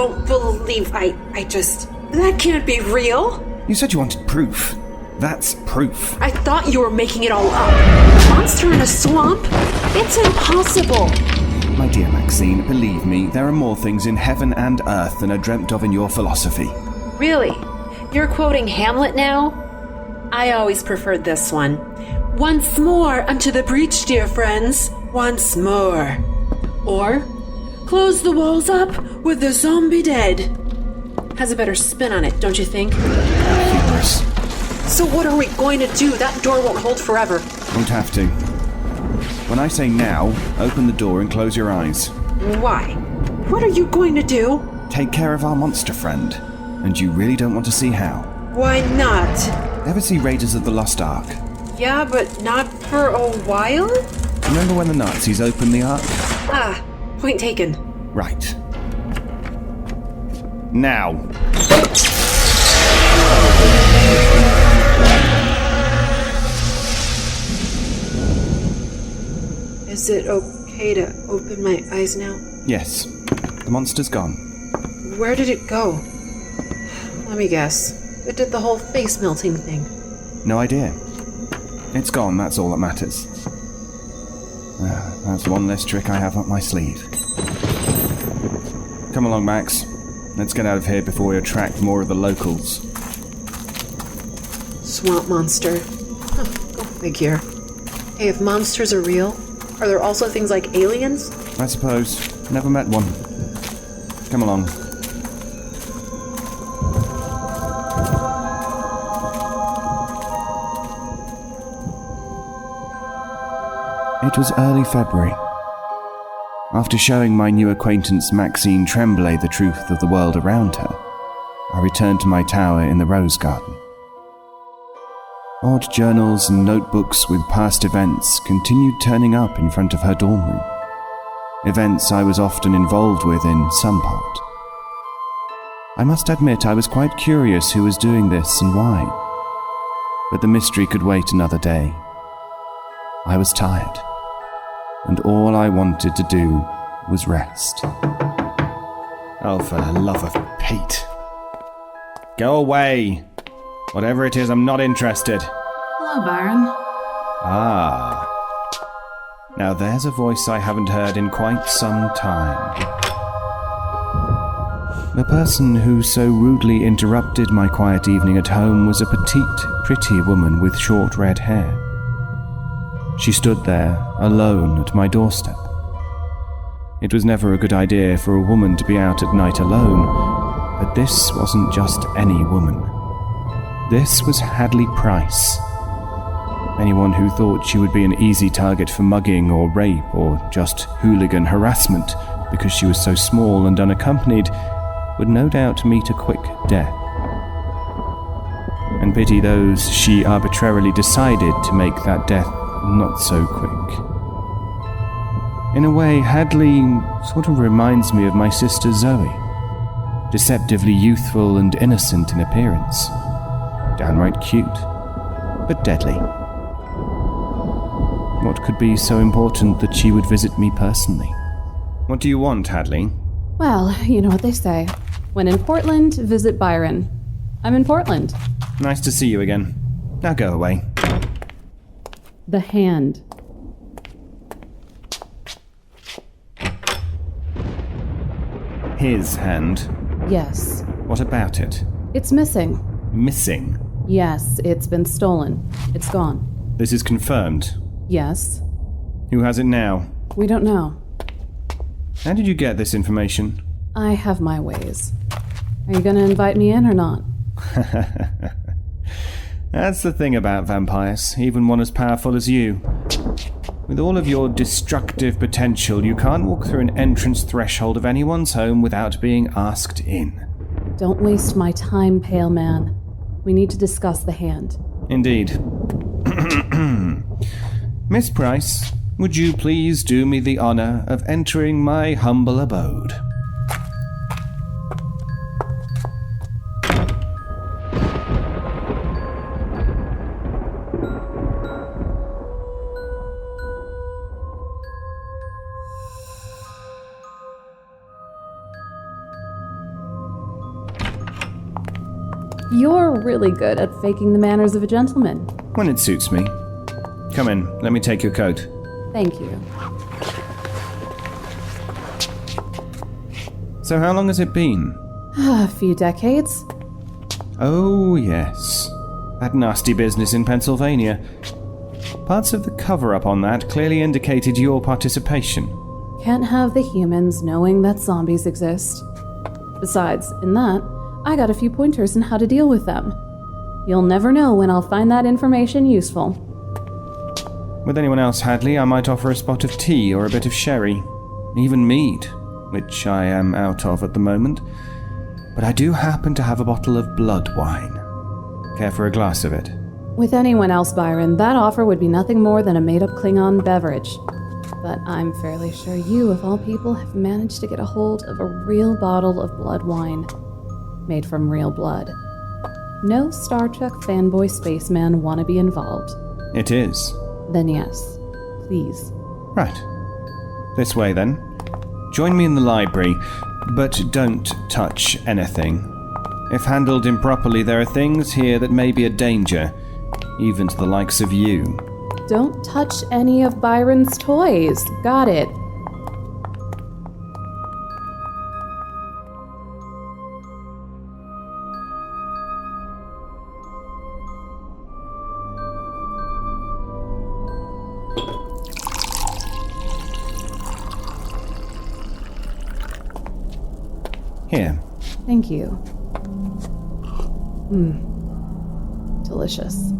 don't believe I just... That can't be real. You said you wanted proof. That's proof. I thought you were making it all up. A monster in a swamp? It's impossible. My dear Maxine, believe me, there are more things in heaven and earth than are dreamt of in your philosophy. Really? You're quoting Hamlet now? I always preferred this one. Once more unto the breach, dear friends. Once more. Or, close the walls up with the zombie dead. Has a better spin on it, don't you think? Humorous. So what are we going to do? That door won't hold forever. Won't have to. When I say now, open the door and close your eyes. Why? What are you going to do? Take care of our monster friend. And you really don't want to see how. Why not? Ever see Raiders of the Lost Ark? Yeah, but not for a while? Remember when the Nazis opened the Ark? Ah, point taken. Right. Now. Is it okay to open my eyes now? Yes. The monster's gone. Where did it go? Let me guess. It did the whole face melting thing. No idea. It's gone, that's all that matters. That's one less trick I have up my sleeve. Come along, Max. Let's get out of here before we attract more of the locals. Swamp monster. Huh, go figure. Hey, if monsters are real, are there also things like aliens? I suppose. Never met one. Come along. It was early February. After showing my new acquaintance Maxine Tremblay the truth of the world around her, I returned to my tower in the Rose Garden. Odd journals and notebooks with past events continued turning up in front of her dorm room. Events I was often involved with in some part. I must admit I was quite curious who was doing this and why. But the mystery could wait another day. I was tired, and all I wanted to do was rest. Oh, for the love of Pete. Go away! Whatever it is, I'm not interested. Hello, Byron. Ah. Now there's a voice I haven't heard in quite some time. The person who so rudely interrupted my quiet evening at home was a petite, pretty woman with short red hair. She stood there, alone at my doorstep. It was never a good idea for a woman to be out at night alone, but this wasn't just any woman. This was Hadley Price. Anyone who thought she would be an easy target for mugging or rape or just hooligan harassment because she was so small and unaccompanied would no doubt meet a quick death. And pity those she arbitrarily decided to make that death not so quick. In a way, Hadley sort of reminds me of my sister Zoe. Deceptively youthful and innocent in appearance. Downright cute, but deadly. What could be so important that she would visit me personally? What do you want, Hadley? Well, you know what they say. When in Portland, visit Byron. I'm in Portland. Nice to see you again. Now go away. The hand. His hand? Yes. What about it? It's missing. Missing? Yes, it's been stolen. It's gone. This is confirmed. Yes. Who has it now? We don't know. How did you get this information? I have my ways. Are you gonna invite me in or not? That's the thing about vampires, even one as powerful as you. With all of your destructive potential, you can't walk through an entrance threshold of anyone's home without being asked in. Don't waste my time, Pale Man. We need to discuss the hand. Indeed. Miss Price, would you please do me the honor of entering my humble abode? You're really good at faking the manners of a gentleman. When it suits me. Come in, let me take your coat. Thank you. So how long has it been? A few decades. Oh, yes. That nasty business in Pennsylvania. Parts of the cover-up on that clearly indicated your participation. Can't have the humans knowing that zombies exist. Besides, in that, I got a few pointers on how to deal with them. You'll never know when I'll find that information useful. With anyone else, Hadley, I might offer a spot of tea or a bit of sherry. Even mead, which I am out of at the moment. But I do happen to have a bottle of blood wine. Care for a glass of it? With anyone else, Byron, that offer would be nothing more than a made-up Klingon beverage. But I'm fairly sure you, of all people, have managed to get a hold of a real bottle of blood wine. Made from real blood. No Star Trek fanboy spaceman wannabe involved. It is. Then yes, please. Right. This way, then. Join me in the library, but don't touch anything. If handled improperly, there are things here that may be a danger, even to the likes of you. Don't touch any of Byron's toys. Got it. Here. Thank you. Delicious.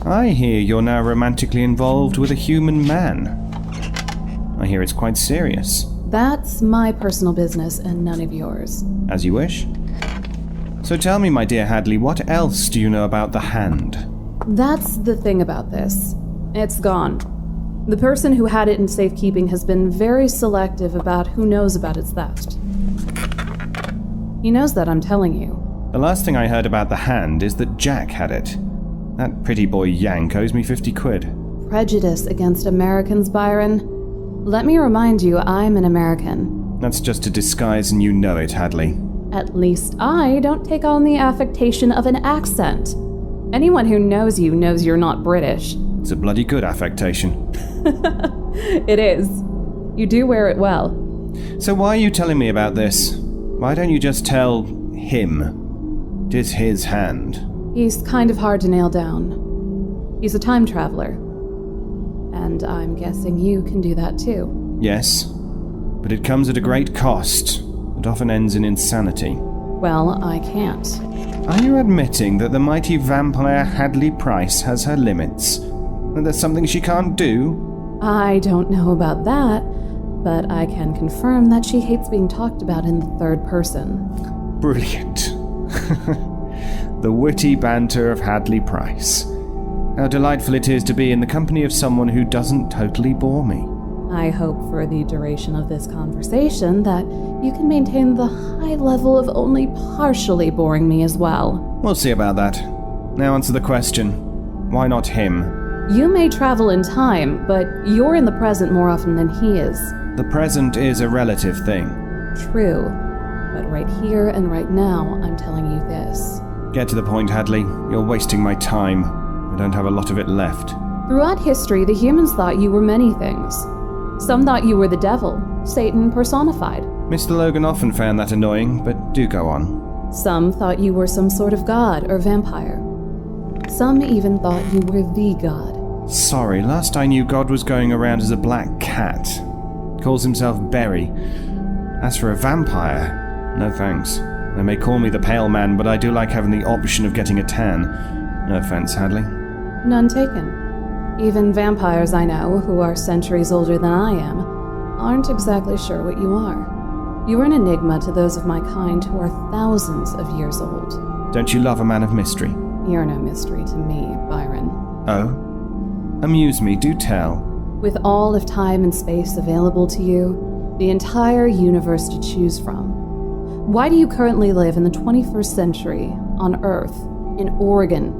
I hear you're now romantically involved with a human man. I hear it's quite serious. That's my personal business and none of yours. As you wish. So tell me, my dear Hadley, what else do you know about the hand? That's the thing about this. It's gone. The person who had it in safekeeping has been very selective about who knows about its theft. He knows that, I'm telling you. The last thing I heard about the hand is that Jack had it. That pretty boy Yank owes me 50 quid. Prejudice against Americans, Byron. Let me remind you, I'm an American. That's just a disguise and you know it, Hadley. At least I don't take on the affectation of an accent. Anyone who knows you knows you're not British. It's a bloody good affectation. It is. You do wear it well. So why are you telling me about this? Why don't you just tell him? It is his hand. He's kind of hard to nail down. He's a time traveler. And I'm guessing you can do that too. Yes, but it comes at a great cost. It often ends in insanity. Well, I can't. Are you admitting that the mighty Vampire Hadley Price has her limits? That there's something she can't do? I don't know about that, but I can confirm that she hates being talked about in the third person. Brilliant. The witty banter of Hadley Price. How delightful it is to be in the company of someone who doesn't totally bore me. I hope for the duration of this conversation that you can maintain the high level of only partially boring me as well. We'll see about that. Now answer the question. Why not him? You may travel in time, but you're in the present more often than he is. The present is a relative thing. True. But right here and right now, I'm telling you this. Get to the point, Hadley. You're wasting my time. I don't have a lot of it left. Throughout history, the humans thought you were many things. Some thought you were the devil, Satan personified. Mr. Logan often found that annoying, but do go on. Some thought you were some sort of god or vampire. Some even thought you were the god. Sorry, last I knew God was going around as a black cat. Calls himself Berry. As for a vampire, no thanks. They may call me the Pale Man, but I do like having the option of getting a tan. No offense, Hadley. None taken. Even vampires I know, who are centuries older than I am, aren't exactly sure what you are. You're an enigma to those of my kind who are thousands of years old. Don't you love a man of mystery? You're no mystery to me, Byron. Oh? Amuse me, do tell. With all of time and space available to you, the entire universe to choose from, why do you currently live in the 21st century, on Earth, in Oregon?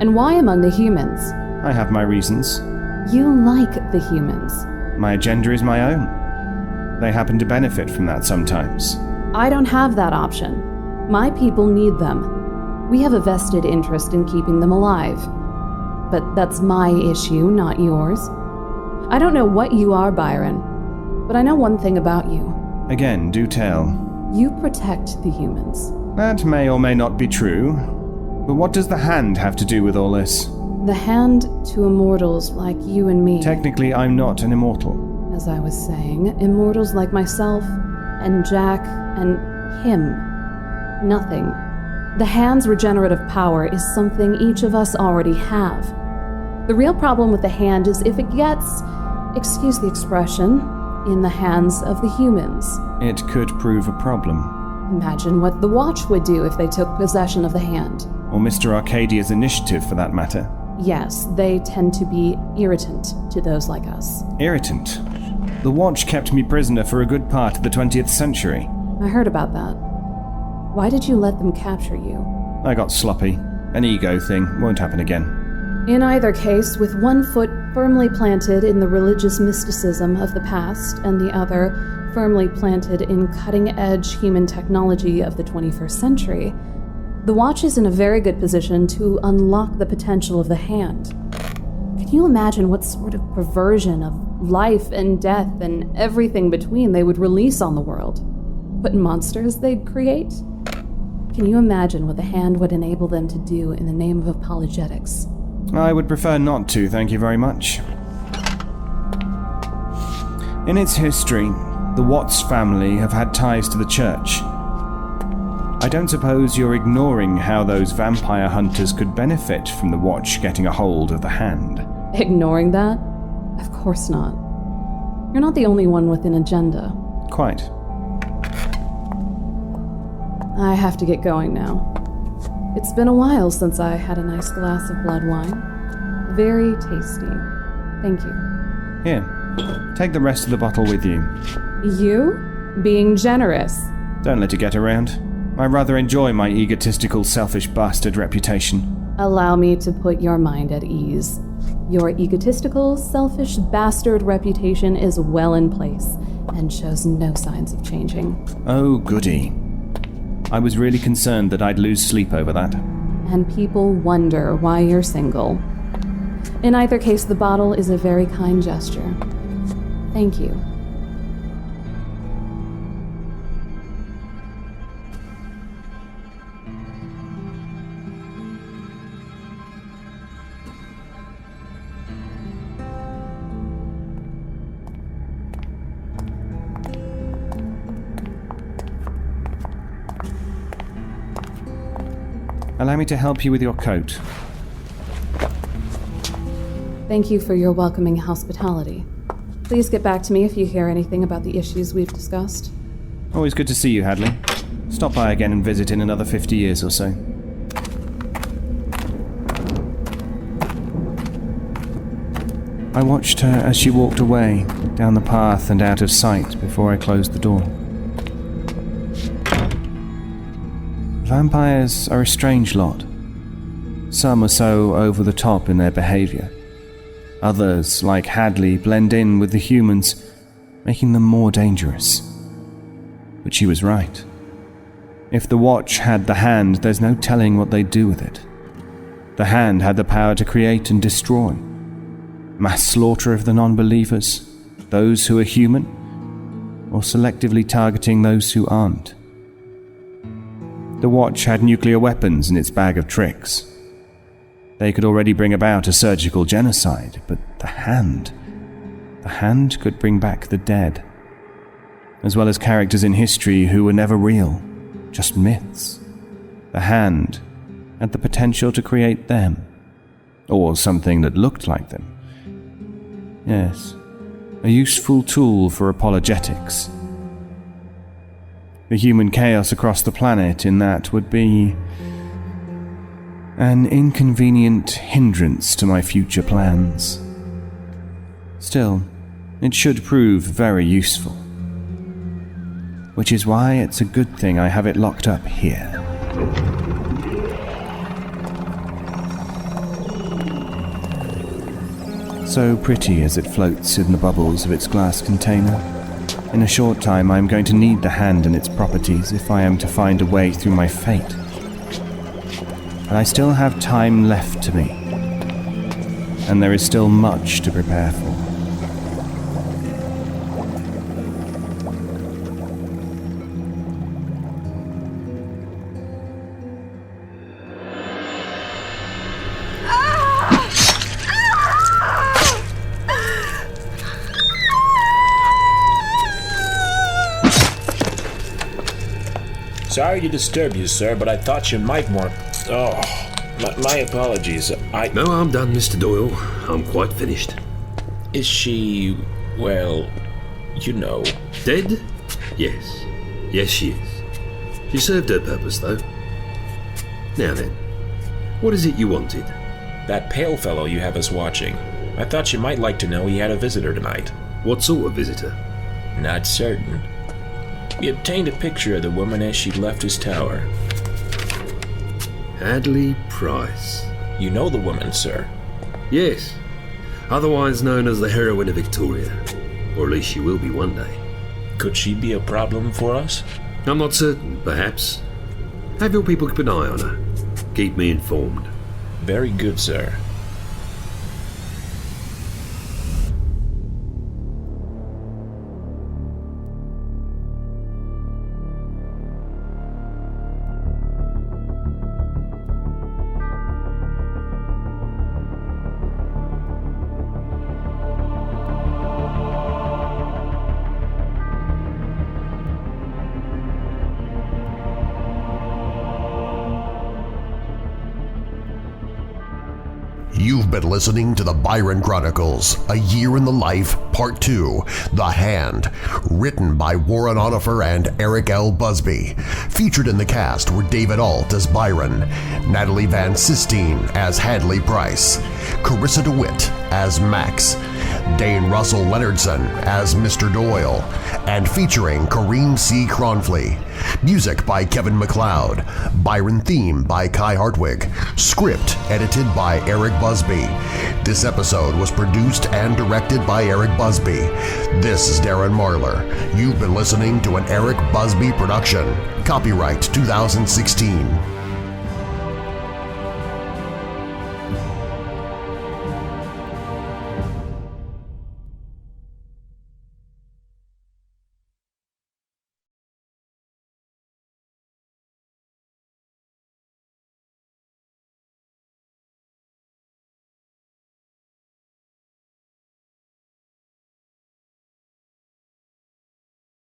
And why among the humans? I have my reasons. You like the humans. My agenda is my own. They happen to benefit from that sometimes. I don't have that option. My people need them. We have a vested interest in keeping them alive. But that's my issue, not yours. I don't know what you are, Byron, but I know one thing about you. Again, do tell. You protect the humans. That may or may not be true. But what does the hand have to do with all this? The hand to immortals like you and me. Technically, I'm not an immortal. As I was saying, immortals like myself, and Jack, and him. Nothing. The hand's regenerative power is something each of us already have. The real problem with the hand is if it gets, excuse the expression, in the hands of the humans. It could prove a problem. Imagine what the watch would do if they took possession of the hand. Or Mr. Arcadia's initiative, for that matter. Yes, they tend to be irritant to those like us. Irritant? The watch kept me prisoner for a good part of the 20th century. I heard about that. Why did you let them capture you? I got sloppy. An ego thing. Won't happen again. In either case, with one foot firmly planted in the religious mysticism of the past and the other firmly planted in cutting-edge human technology of the 21st century, the watch is in a very good position to unlock the potential of the hand. Can you imagine what sort of perversion of life and death and everything between they would release on the world? What monsters they'd create? Can you imagine what the hand would enable them to do in the name of apologetics? I would prefer not to, thank you very much. In its history, the Watts family have had ties to the church. I don't suppose you're ignoring how those vampire hunters could benefit from the watch getting a hold of the hand. Ignoring that? Of course not. You're not the only one with an agenda. Quite. I have to get going now. It's been a while since I had a nice glass of blood wine. Very tasty. Thank you. Here, take the rest of the bottle with you. You? Being generous. Don't let it get around. I rather enjoy my egotistical, selfish bastard reputation. Allow me to put your mind at ease. Your egotistical, selfish bastard reputation is well in place and shows no signs of changing. Oh, goody. I was really concerned that I'd lose sleep over that. And people wonder why you're single. In either case, the bottle is a very kind gesture. Thank you. Allow me to help you with your coat. Thank you for your welcoming hospitality. Please get back to me if you hear anything about the issues we've discussed. Always good to see you, Hadley. Stop by again and visit in another 50 years or so. I watched her as she walked away, down the path and out of sight before I closed the door. Vampires are a strange lot. Some are so over the top in their behavior. Others, like Hadley, blend in with the humans, making them more dangerous. But she was right. If the watch had the hand, there's no telling what they'd do with it. The hand had the power to create and destroy. Mass slaughter of the non-believers, those who are human, or selectively targeting those who aren't. The watch had nuclear weapons in its bag of tricks. They could already bring about a surgical genocide, but the hand could bring back the dead, as well as characters in history who were never real, just myths. The hand had the potential to create them, or something that looked like them. Yes, a useful tool for apologetics. The human chaos across the planet in that would be an inconvenient hindrance to my future plans. Still, it should prove very useful. Which is why it's a good thing I have it locked up here. So pretty as it floats in the bubbles of its glass container. In a short time, I am going to need the hand and its properties if I am to find a way through my fate. but I still have time left to me, and there is still much to prepare for. Sorry to disturb you, sir, but I thought you might want... Oh, my apologies. No, I'm done, Mr. Doyle. I'm quite finished. Is she... well, you know... Dead? Yes. Yes, she is. She served her purpose, though. Now then, what is it you wanted? That pale fellow you have us watching. I thought you might like to know he had a visitor tonight. What sort of visitor? Not certain. We obtained a picture of the woman as she left his tower. Hadley Price. You know the woman, sir? Yes. Otherwise known as the heroine of Victoria. Or at least she will be one day. Could she be a problem for us? I'm not certain, perhaps. Have your people keep an eye on her. Keep me informed. Very good, sir. You've been listening to the Byron Chronicles, A Year in the Life, Part 2, The Hand, written by Warren Onifer and Eric L. Busby. Featured in the cast were David Alt as Byron, Natalie Van Sistine as Hadley Price, Carissa DeWitt as Max, Dane Russell Leonardson as Mr. Doyle, and featuring Corrine C. Cronfley. Music by Kevin MacLeod. Byron theme by Kai Hartwig. Script edited by Eric Busby. This episode was produced and directed by Eric Busby. This is Darren Marlar. You've been listening to an Eric Busby production. Copyright 2016.